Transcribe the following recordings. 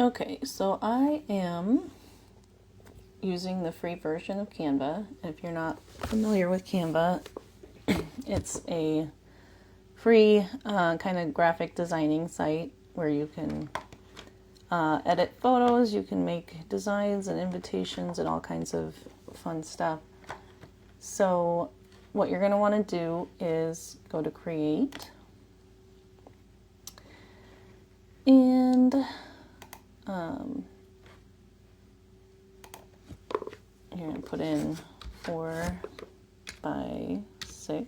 Okay, so I am using the free version of Canva. If you're not familiar with Canva, it's a free kind of graphic designing site where you can edit photos, you can make designs and invitations and all kinds of fun stuff. So what you're going to want to do is go to Create, and you're going to put in 4x6,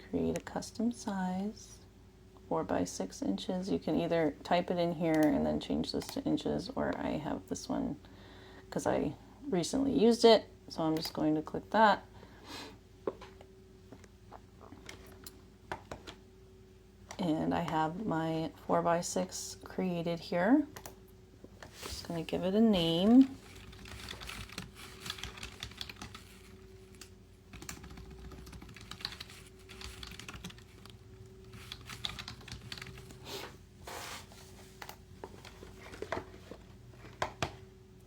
create a custom size, 4x6 inches. You can either type it in here and then change this to inches, or I have this one because I recently used it, so I'm just going to click that. And I have my 4x6 created here. Just going to give it a name.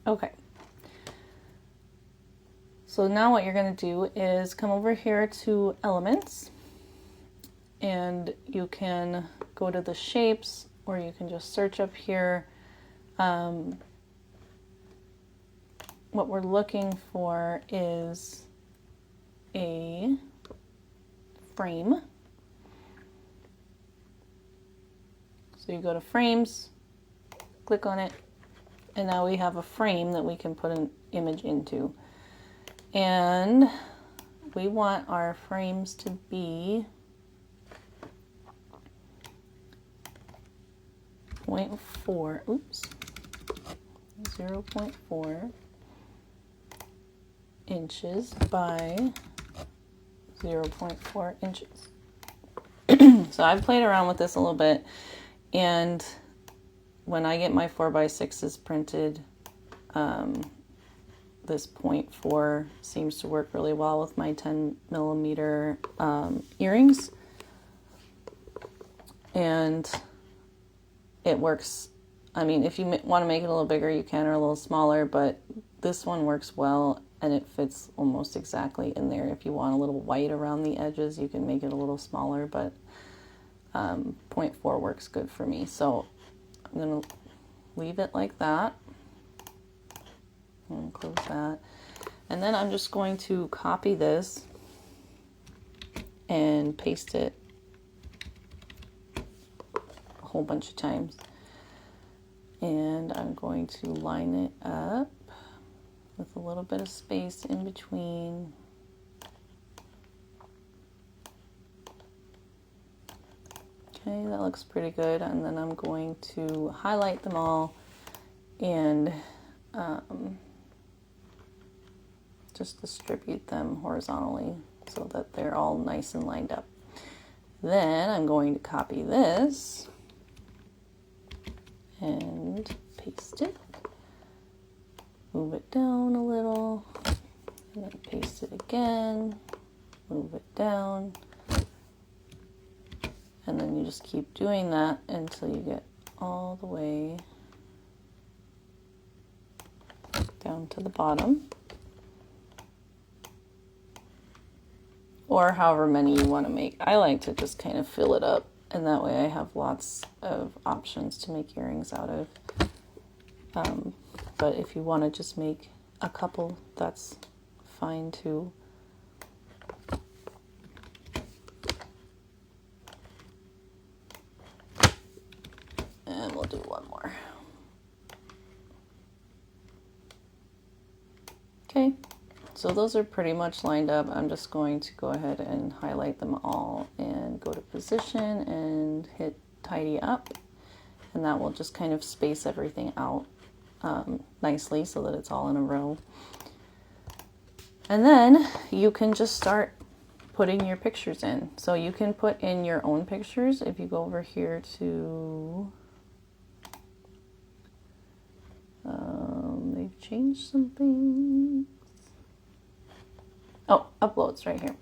Okay. So now what you're going to do is come over here to Elements, and you can go to the shapes, or you can just search up here. What we're looking for is a frame. So you go to Frames, click on it, and now we have a frame that we can put an image into. And we want our frames to be 0.4 inches by 0.4 inches. So I've played around with this a little bit, and when I get my 4x6s printed, this 0.4 seems to work really well with my 10mm earrings, and it works. I mean, if you want to make it a little bigger, you can, or a little smaller, but this one works well, and it fits almost exactly in there. If you want a little white around the edges, you can make it a little smaller, but 0.4 works good for me. So I'm going to leave it like that. And close that. And then I'm just going to copy this and paste it a whole bunch of times. And I'm going to line it up with a little bit of space in between. Okay, that looks pretty good. And then I'm going to highlight them all and just distribute them horizontally so that they're all nice and lined up. Then I'm going to copy this and paste it, move it down a little, and then paste it again, move it down, and then you just keep doing that until you get all the way down to the bottom, or however many you want to make. I like to just kind of fill it up, and that way I have lots of options to make earrings out of. But if you want to just make a couple, that's fine too. And we'll do one more. Okay, so those are pretty much lined up. I'm just going to go ahead and highlight them all and go to position and hit tidy up, and that will just kind of space everything out nicely so that it's all in a row. And then you can just start putting your pictures in. So you can put in your own pictures. If you go over here to they've changed something. Oh, uploads right here.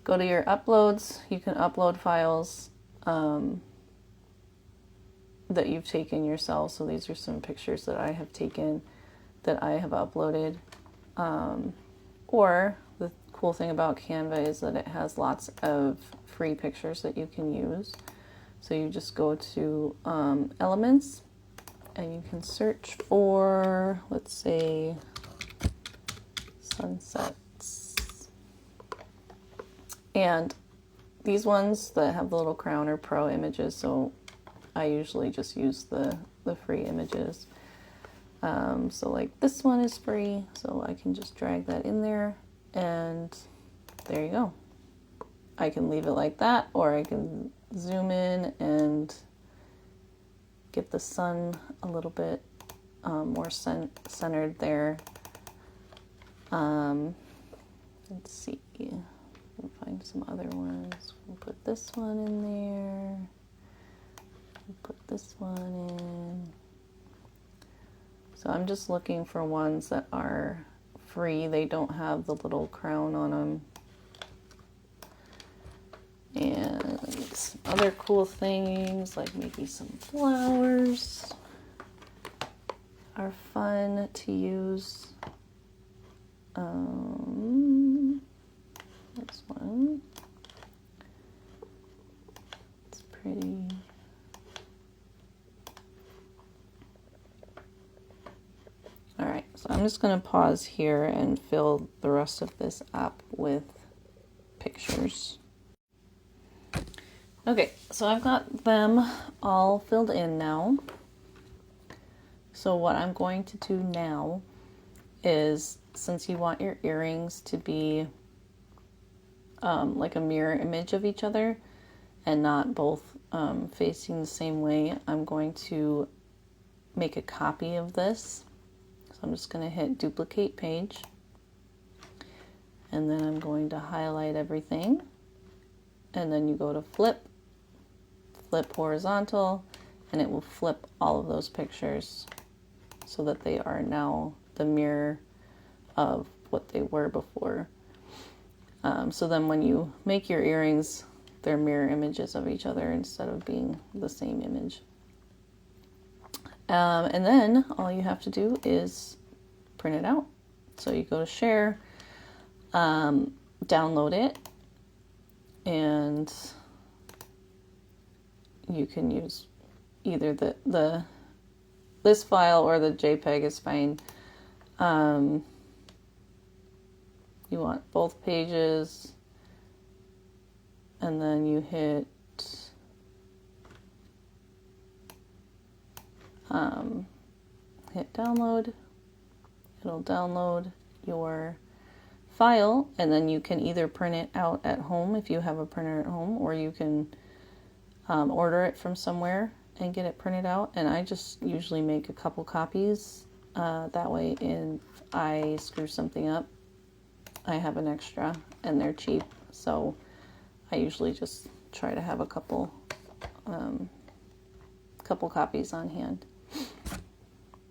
Go to your uploads. You can upload files. that you've taken yourself. So these are some pictures that I have taken that I have uploaded. Or the cool thing about Canva is that it has lots of free pictures that you can use. So you just go to Elements, and you can search for, let's say, sunsets. And these ones that have the little crown are pro images, so I usually just use the free images. So like this one is free, so I can just drag that in there, and there you go. I can leave it like that, or I can zoom in and get the sun a little bit more centered there. Let's see, we'll find some other ones. We'll put this one in there. We'll put this one in. So I'm just looking for ones that are free. They don't have the little crown on them. And some other cool things, like maybe some flowers are fun to use. This one, it's pretty. All right, so I'm just going to pause here and fill the rest of this app with pictures. Okay, so I've got them all filled in now. So what I'm going to do now is, since you want your earrings to be like a mirror image of each other and not both facing the same way, I'm going to make a copy of this. So I'm just going to hit duplicate page, and then I'm going to highlight everything, and then you go to flip horizontal, and it will flip all of those pictures so that they are now the mirror of what they were before. So then when you make your earrings, they're mirror images of each other instead of being the same image. And then all you have to do is print it out. So you go to share, download it, and you can use either this file or the JPEG is fine. You want both pages, and then you hit download. It'll download your file, and then you can either print it out at home if you have a printer at home, or you can order it from somewhere and get it printed out. And I just usually make a couple copies. That way, if I screw something up, I have an extra, and they're cheap. So I usually just try to have a couple copies on hand.